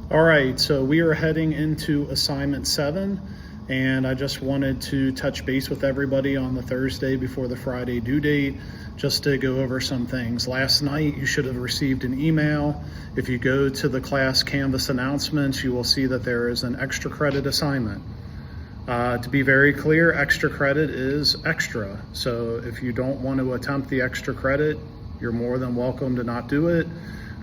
All right, so we are heading into assignment 7, and I just wanted to touch base with everybody on the Thursday before the Friday due date just to go over some things. Last night, you should have received an email. If you go to the class Canvas announcements, you will see that there is an extra credit assignment. To be very clear, extra credit is extra. So if you don't want to attempt the extra credit, you're more than welcome to not do it.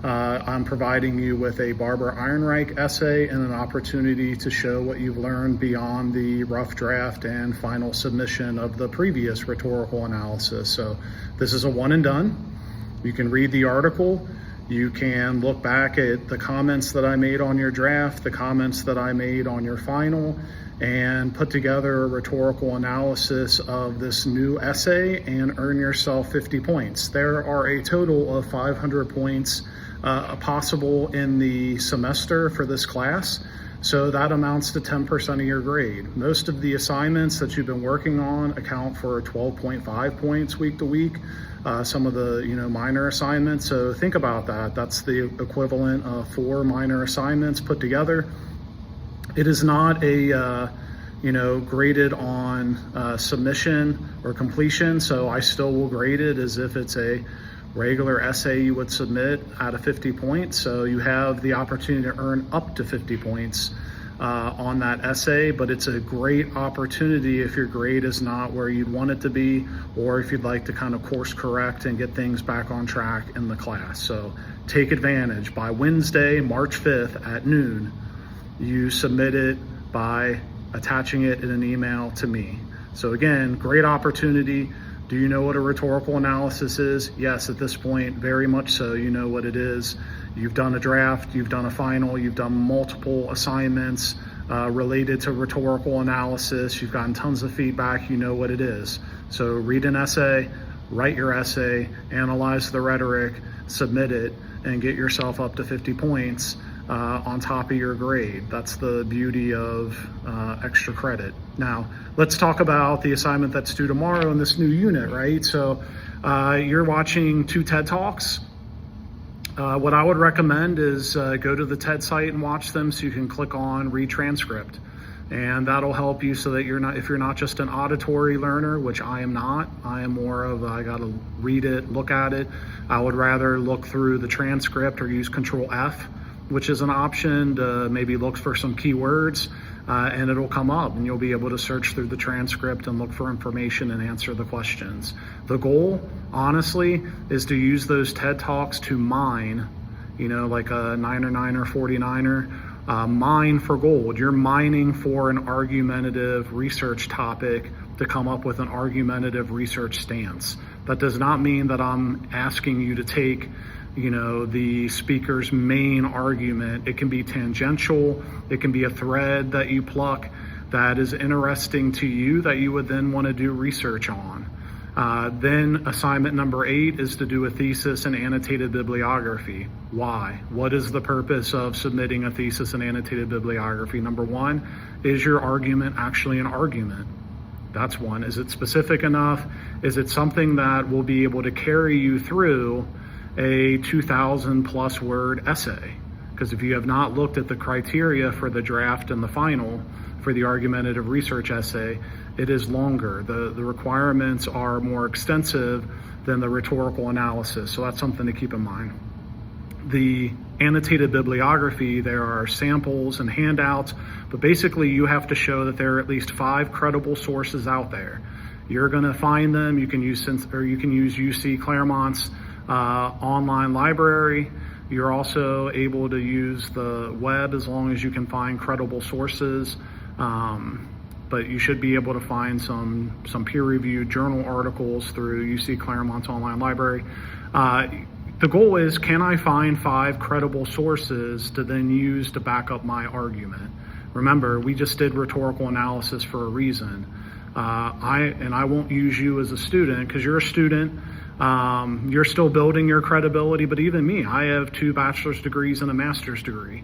I'm providing you with a Barbara Ehrenreich essay and an opportunity to show what you've learned beyond the rough draft and final submission of the previous rhetorical analysis. So this is a one and done. You can read the article. You can look back at the comments that I made on your draft, the comments that I made on your final, and put together a rhetorical analysis of this new essay and earn yourself 50 points. There are a total of 500 points possible in the semester for this class. So that amounts to 10% of your grade. Most of the assignments that you've been working on account for 12.5 points week to week. Some of the minor assignments. So think about that. That's the equivalent of 4 minor assignments put together. It is not a graded on submission or completion. So I still will grade it as if it's a regular essay you would submit out of 50 points. So you have the opportunity to earn up to 50 points on that essay, but it's a great opportunity if your grade is not where you'd want it to be, or if you'd like to kind of course correct and get things back on track in the class. So take advantage. By Wednesday, March 5th at noon, you submit it by attaching it in an email to me. So again, great opportunity. Do you know what a rhetorical analysis is? Yes, at this point, very much so. You know what it is. You've done a draft, you've done a final, you've done multiple assignments related to rhetorical analysis. You've gotten tons of feedback. You know what it is. So read an essay, write your essay, analyze the rhetoric, submit it, and get yourself up to 50 points on top of your grade. That's the beauty of extra credit. Now, let's talk about the assignment that's due tomorrow in this new unit, right? So you're watching 2 TED Talks. What I would recommend is go to the TED site and watch them so you can click on read transcript. And that'll help you so that if you're not just an auditory learner, which I am not, I am more of, I gotta read it, look at it. I would rather look through the transcript or use Control F, which is an option to maybe look for some keywords, and it'll come up and you'll be able to search through the transcript and look for information and answer the questions. The goal, honestly, is to use those TED Talks to mine, like a 9er 49er, mine for gold. You're mining for an argumentative research topic to come up with an argumentative research stance. That does not mean that I'm asking you to take the speaker's main argument. It can be tangential. It can be a thread that you pluck that is interesting to you that you would then want to do research on. Then assignment number 8 is to do a thesis and annotated bibliography. Why? What is the purpose of submitting a thesis and annotated bibliography? Number 1, is your argument actually an argument? That's one. Is it specific enough? Is it something that will be able to carry you through a 2,000 plus word essay? Because if you have not looked at the criteria for the draft and the final for the argumentative research essay, it is longer. The requirements are more extensive than the rhetorical analysis. So that's something to keep in mind. The annotated bibliography, there are samples and handouts, but basically you have to show that there are at least 5 credible sources out there. You're gonna find them. You can use UC Claremont's online library. You're also able to use the web as long as you can find credible sources. But you should be able to find some peer-reviewed journal articles through UC Claremont's online library. The goal is, can I find 5 credible sources to then use to back up my argument? Remember, we just did rhetorical analysis for a reason. I won't use you as a student because you're a student. You're still building your credibility, but even me, I have 2 bachelor's degrees and a master's degree.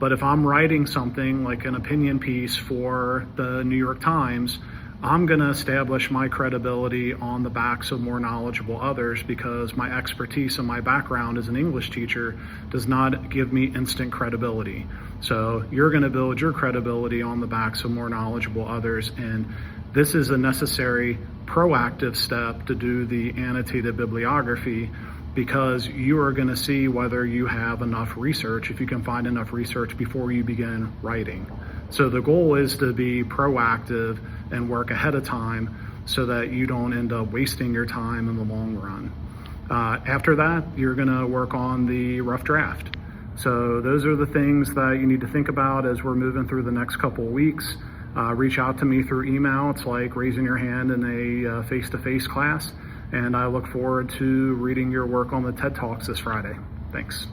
But if I'm writing something like an opinion piece for the New York Times, I'm going to establish my credibility on the backs of more knowledgeable others, because my expertise and my background as an English teacher does not give me instant credibility. So you're going to build your credibility on the backs of more knowledgeable others, and this is a necessary proactive step to do the annotated bibliography, because you are going to see whether you have enough research, if you can find enough research before you begin writing. So the goal is to be proactive and work ahead of time so that you don't end up wasting your time in the long run. After that, you're going to work on the rough draft. So those are the things that you need to think about as we're moving through the next couple of weeks. Reach out to me through email. It's like raising your hand in a face-to-face class. And I look forward to reading your work on the TED Talks this Friday. Thanks.